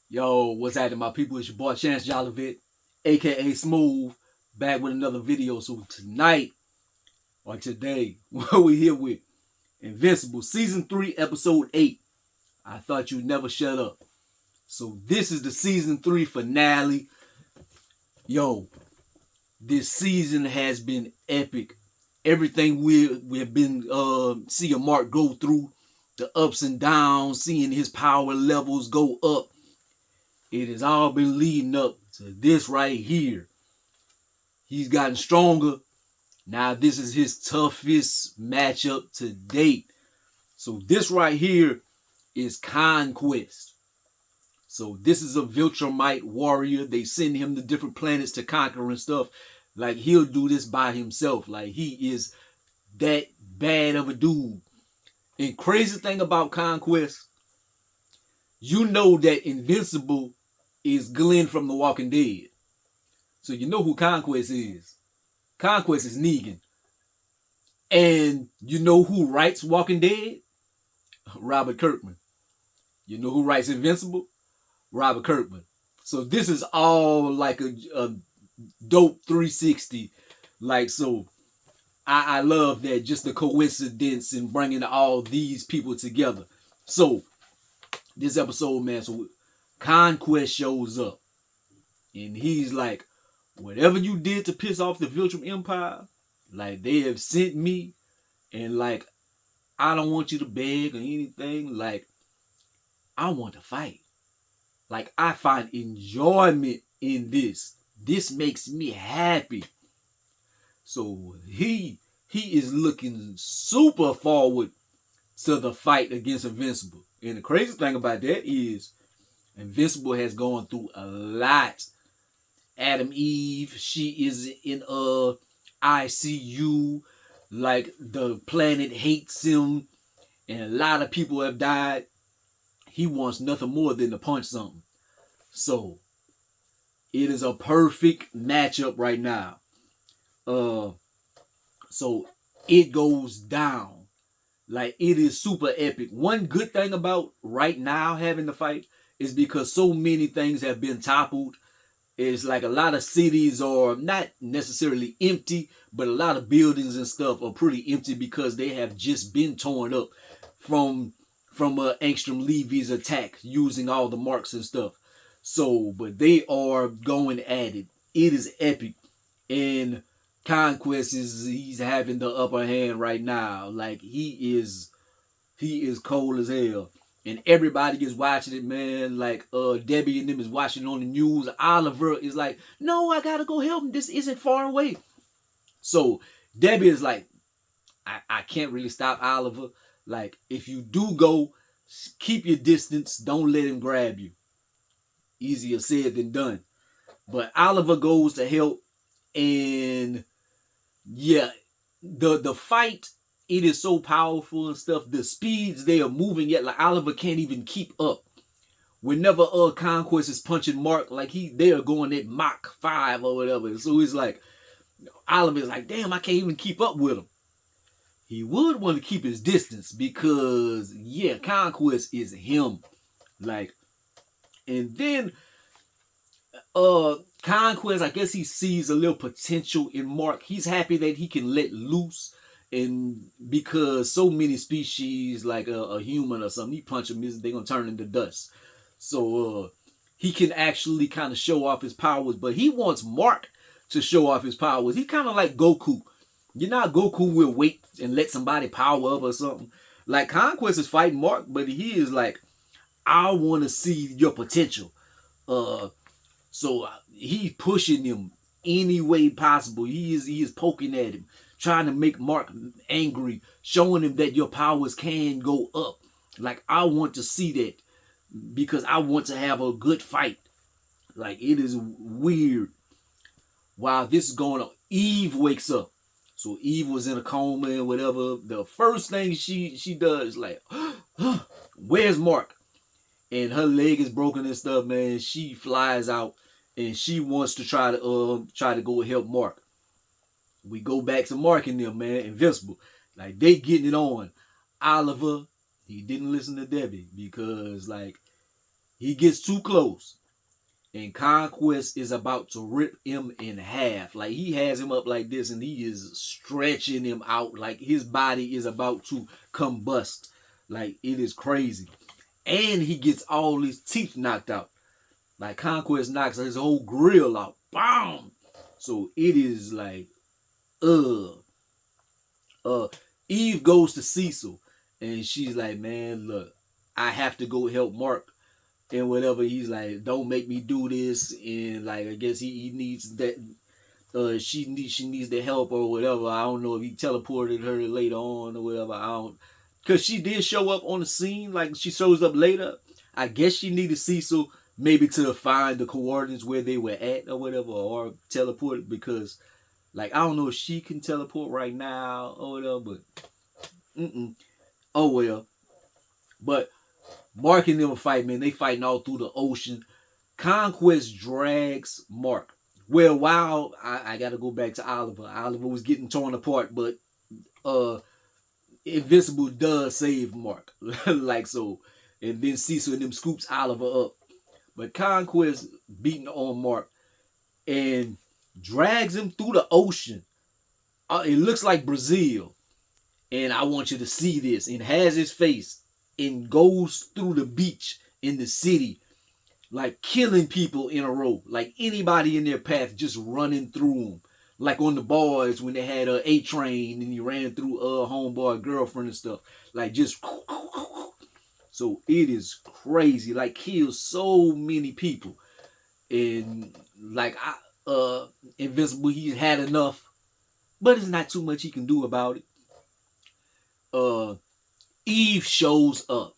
Yo, what's happening, my people? It's your boy Chance Jollivet, aka Smooth, back with another video. So tonight or today, what we here with Invincible Season 3, Episode 8. I thought you'd never shut up. So this is the Season 3 finale. Yo, this season has been epic. Everything we have been seeing Mark go through, the ups and downs, seeing his power levels go up. It has all been leading up to this right here. He's gotten stronger. Now this is his toughest matchup to date. So this right here is Conquest. So this is a Viltrumite warrior. They send him to different planets to conquer and stuff. Like he'll do this by himself. Like he is that bad of a dude. And crazy thing about Conquest, you know that Invincible is Glenn from The Walking Dead. So you know who Conquest is. Conquest is Negan. And you know who writes Walking Dead? Robert Kirkman. You know who writes Invincible? Robert Kirkman. So this is all like a dope 360. Like, so I love that, just the coincidence in bringing all these people together. So this episode, man, so Conquest shows up. And he's like, whatever you did to piss off the Viltrum Empire, like they have sent me, and like I don't want you to beg or anything. Like I want to fight. Like I find enjoyment in this. This makes me happy. So he is looking super forward to the fight against Invincible. And the crazy thing about that is Invincible has gone through a lot. Adam Eve, she is in ICU. Like the planet hates him, and a lot of people have died. He wants nothing more than to punch something. So it is a perfect matchup right now. So it goes down. Like it is super epic. One good thing about right now having the fight is because so many things have been toppled. It's like a lot of cities are not necessarily empty, but a lot of buildings and stuff are pretty empty because they have just been torn up from Angstrom Levy's attack using all the marks and stuff. So, but they are going at it. It is epic. And Conquest he's having the upper hand right now. Like he is cold as hell. And everybody is watching it, man. Like Debbie and them is watching on the news. Oliver is like, no, I gotta go help him. This isn't far away. So Debbie is like, I can't really stop Oliver. Like, if you do go, keep your distance. Don't let him grab you. Easier said than done. But Oliver goes to help, and yeah, the fight, it is so powerful and stuff. The speeds they are moving at, like Oliver can't even keep up. Whenever Conquest is punching Mark, like they are going at Mach 5 or whatever. So it's like Oliver is like, damn, I can't even keep up with him. He would want to keep his distance because yeah, Conquest is him. Like, and then Conquest, I guess he sees a little potential in Mark. He's happy that he can let loose, and because so many species, like a human or something, he punch them, they're gonna turn into dust. So he can actually kind of show off his powers, but he wants Mark to show off his powers. He kind of like Goku. You know how Goku will wait and let somebody power up or something? Like Conquest is fighting Mark, but he is like, I want to see your potential. So he's pushing him any way possible. He is poking at him, trying to make Mark angry, showing him that your powers can go up. Like I want to see that because I want to have a good fight. Like it is weird. While this is going on, Eve wakes up. So Eve was in a coma and whatever. The first thing she does is like, where's Mark? And her leg is broken and stuff, man. She flies out and she wants to try to go help Mark. We go back to Mark and them, man. Invincible. Like they getting it on. Oliver, he didn't listen to Debbie because like He gets too close, and Conquest is about to rip him in half. Like, he has him up like this, and he is stretching him out. Like, his body is about to combust. Like, it is crazy. And he gets all his teeth knocked out. Like, Conquest knocks his whole grill out. Boom! So it is like, uh. Eve goes to Cecil, and she's like, man, look, I have to go help Mark. And whatever, he's like, don't make me do this. And like, I guess he needs that. She needs the help or whatever. I don't know if he teleported her later on or whatever. I don't, because she did show up on the scene. Like, she shows up later. I guess she needed Cecil maybe to find the coordinates where they were at or whatever, or teleport, because like, I don't know if she can teleport right now or whatever, but oh well. But Mark and them fight, man. They fighting all through the ocean. Conquest drags Mark. Well, while I gotta go back to Oliver. Oliver was getting torn apart, but Invincible does save Mark. Like so. And then Cecil and them scoops Oliver up. But Conquest beating on Mark and drags him through the ocean. It looks like Brazil. And I want you to see this. And has his face and goes through the beach in the city, like killing people in a row. Like anybody in their path, just running through them. Like on the boys when they had a train and he ran through homeboy girlfriend and stuff. Like just. So it is crazy. Like kills so many people. And like Invincible, he's had enough. But it's not too much he can do about it. Eve shows up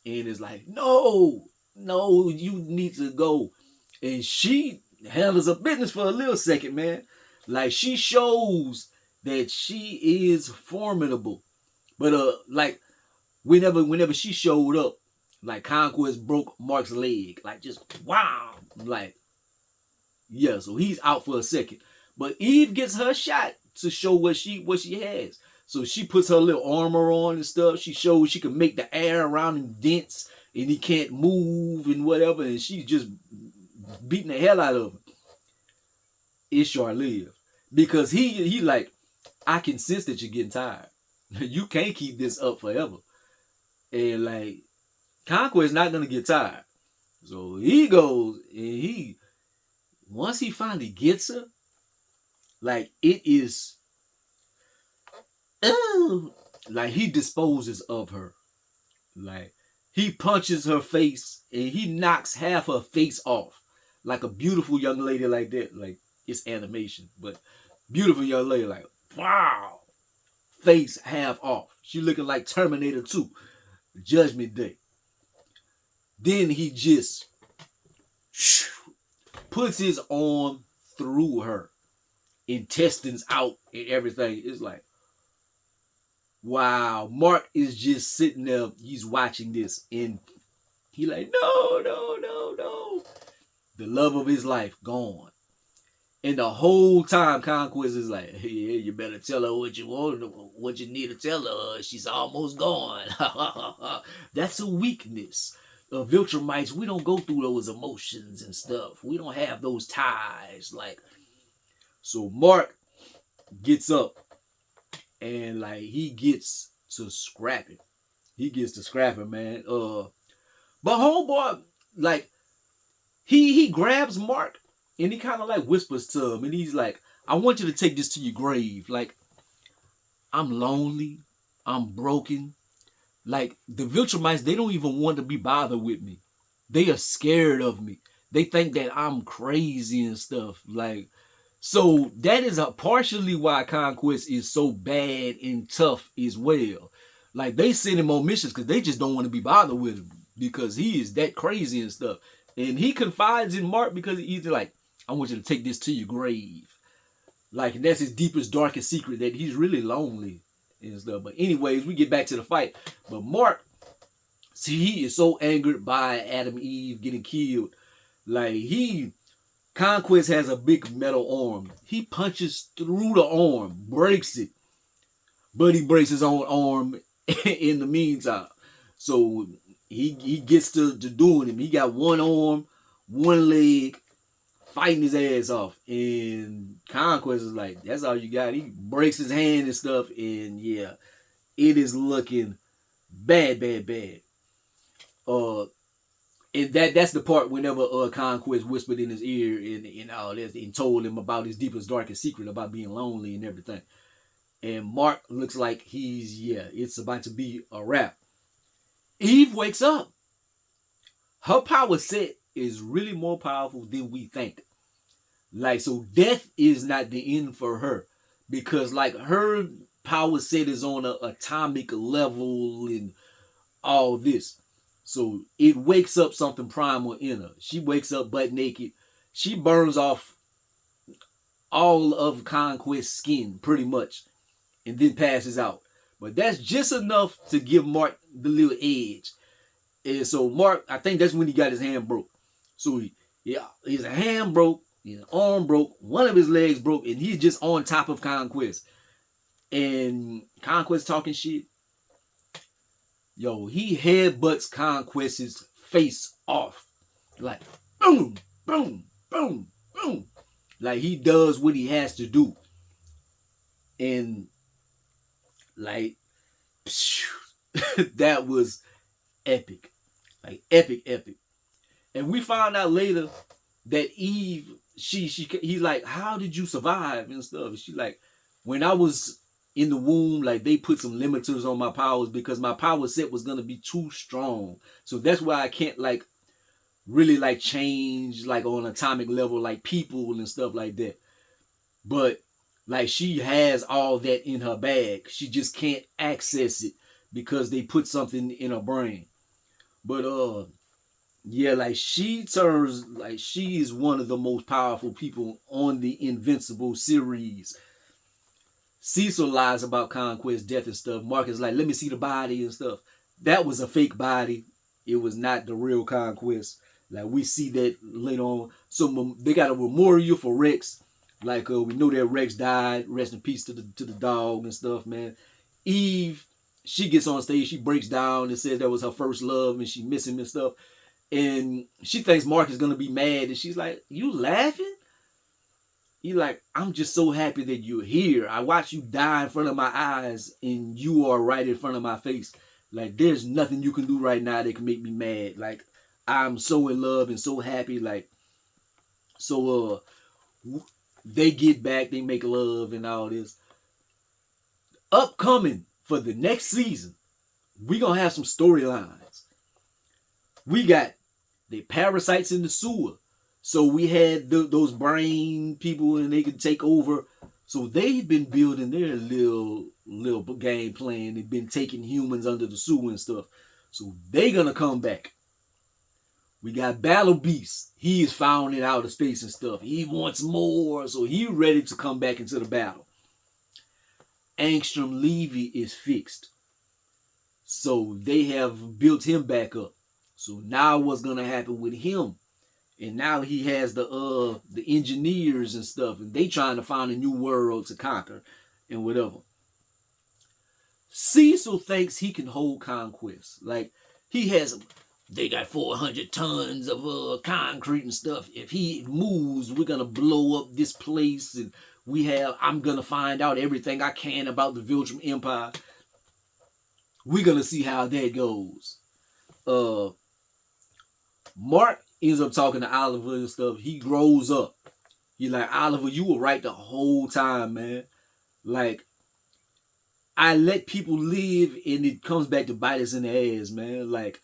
and is like, no, you need to go. And she handles her business for a little second, man. Like, she shows that she is formidable. But like whenever she showed up, like Conquest broke Mark's leg. Like, just wow. Like, yeah, so he's out for a second. But Eve gets her shot to show what she has. So she puts her little armor on and stuff. She shows she can make the air around him dense and he can't move and whatever. And she's just beating the hell out of him. Ishar lives. Because he like, I can sense that you're getting tired. You can't keep this up forever. And like, Conquest not going to get tired. So he goes and once he finally gets her, like, it is, like, he disposes of her. Like, he punches her face and he knocks half her face off. Like a beautiful young lady like that. Like, it's animation, but beautiful young lady, like, wow. Face half off. She looking like Terminator 2. Judgment Day. Then he just puts his arm through her. Intestines out and everything. It's like, wow. Mark is just sitting there. He's watching this. And he like, no. The love of his life gone. And the whole time, Conquest is like, hey, you better tell her what you want, what you need to tell her. She's almost gone. That's a weakness. Viltrumites, we don't go through those emotions and stuff. We don't have those ties. Like, so Mark gets up and like he gets to scrapping. He gets to scrapping, man. But homeboy, like, he grabs Mark and he kind of like whispers to him and he's like, I want you to take this to your grave. Like, I'm lonely. I'm broken. Like, the Viltrumites, they don't even want to be bothered with me. They are scared of me. They think that I'm crazy and stuff. Like, so that is partially why Conquest is so bad and tough as well. Like, they send him on missions because they just don't want to be bothered with him because he is that crazy and stuff. And he confides in Mark because he's like, I want you to take this to your grave. Like, and that's his deepest, darkest secret, that he's really lonely and stuff. But anyways, we get back to the fight. But Mark, see, he is so angered by Adam and Eve getting killed. Like, Conquest has a big metal arm. He punches through the arm, breaks it. But he breaks his own arm in the meantime. So he gets to doing him. He got one arm, one leg, fighting his ass off. And Conquest is like, that's all you got. He breaks his hand and stuff. And yeah, it is looking bad, bad, bad. Uh, and that's the part whenever Conquest whispered in his ear and all this and told him about his deepest, darkest secret about being lonely and everything. And Mark looks like it's about to be a wrap. Eve wakes up. Her power set is really more powerful than we think. Like, so death is not the end for her. Because like her power set is on an atomic level and all this. So it wakes up something primal in her. She wakes up butt naked. She burns off all of Conquest's skin, pretty much, and then passes out. But that's just enough to give Mark the little edge. And so Mark, I think that's when he got his hand broke. So his hand broke, his arm broke, one of his legs broke, and he's just on top of Conquest. And Conquest talking shit. Yo, he headbutts Conquest's face off. Like, boom, boom, boom, boom. Like, he does what he has to do. And, like, that was epic. Like, epic, epic. And we found out later that Eve, he's like, how did you survive and stuff? And she like, when I was in the womb, like they put some limiters on my powers because my power set was gonna be too strong. So that's why I can't like really like change like on atomic level like people and stuff like that. But like she has all that in her bag. She just can't access it because they put something in her brain. But yeah, like she turns like she is one of the most powerful people on the Invincible series. Cecil lies about Conquest death and stuff. Mark is like, let me see the body and stuff. That was a fake body. It was not the real Conquest. Like we see that later on. So they got a memorial for Rex. Like we know that Rex died. Rest in peace to the dog and stuff, man. Eve, she gets on stage. She breaks down and says that was her first love and she miss him and stuff. And she thinks Mark is gonna be mad. And she's like, you laughing? He like, I'm just so happy that you're here. I watched you die in front of my eyes and you are right in front of my face. Like, there's nothing you can do right now that can make me mad. Like, I'm so in love and so happy. Like, so they get back, they make love and all this. Upcoming for the next season, we gonna have some storylines. We got the parasites in the sewer. So we had those brain people and they could take over. So they've been building their little game plan. They've been taking humans under the sewer and stuff. So they gonna come back. We got Battle Beast. He is found in outer space and stuff. He wants more. So he ready to come back into the battle. Angstrom Levy is fixed. So they have built him back up. So now what's gonna happen with him? And now he has the engineers and stuff, and they trying to find a new world to conquer and whatever. Cecil thinks he can hold Conquest. Like they got 400 tons of concrete and stuff. If he moves, we're gonna blow up this place, and I'm gonna find out everything I can about the Viltrum Empire. We're gonna see how that goes. Mark ends up talking to Oliver and stuff. He grows up. He's like, Oliver, you were right the whole time, man. Like, I let people live and it comes back to bite us in the ass, man. Like,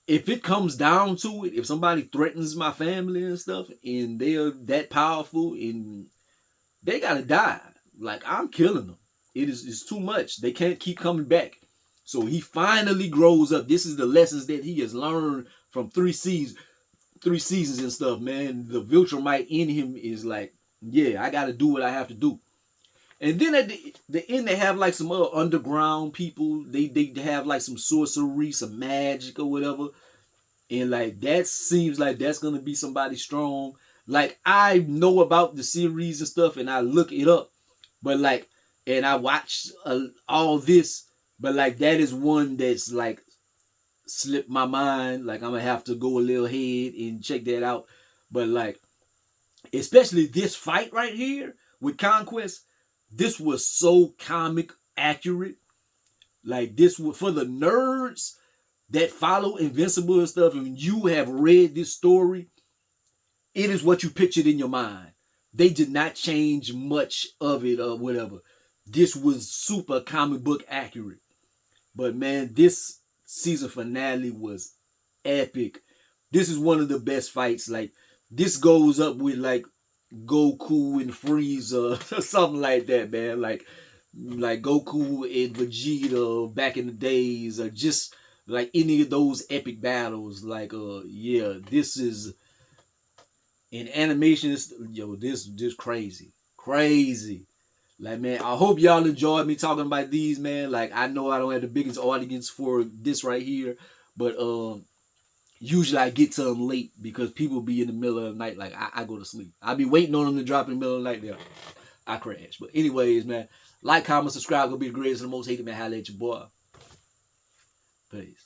if it comes down to it, if somebody threatens my family and stuff and they're that powerful and they gotta die, like, I'm killing them. It's too much. They can't keep coming back. So he finally grows up. This is the lessons that he has learned from 3 seasons and stuff, man. The Viltrumite in him is like, yeah, I got to do what I have to do. And then at the end, they have like some other underground people. They have like some sorcery, some magic or whatever. And like, that seems like that's going to be somebody strong. Like, I know about the series and stuff and I look it up. But like, and I watch all this. But like, that is one that's like slipped my mind. Like I'm gonna have to go a little ahead and check that out. But like, especially this fight right here with Conquest, this was so comic accurate. Like this was for the nerds that follow Invincible and stuff, and you have read this story, it is what you pictured in your mind. They did not change much of it or whatever. This was super comic book accurate. But man, this season finale was epic. This is one of the best fights. Like this goes up with like Goku and Frieza or something like that, man. Like Goku and Vegeta back in the days, or just like any of those epic battles. Like yeah, this is in animation. This crazy, crazy. Like man, I hope y'all enjoyed me talking about these, man. Like I know I don't have the biggest audience for this right here, but usually I get to them late because people be in the middle of the night. Like I go to sleep. I be waiting on them to drop in the middle of the night. There, I crash. But anyways, man, like, comment, subscribe. Gonna be the greatest and the most hated man. Holla at your boy. Peace.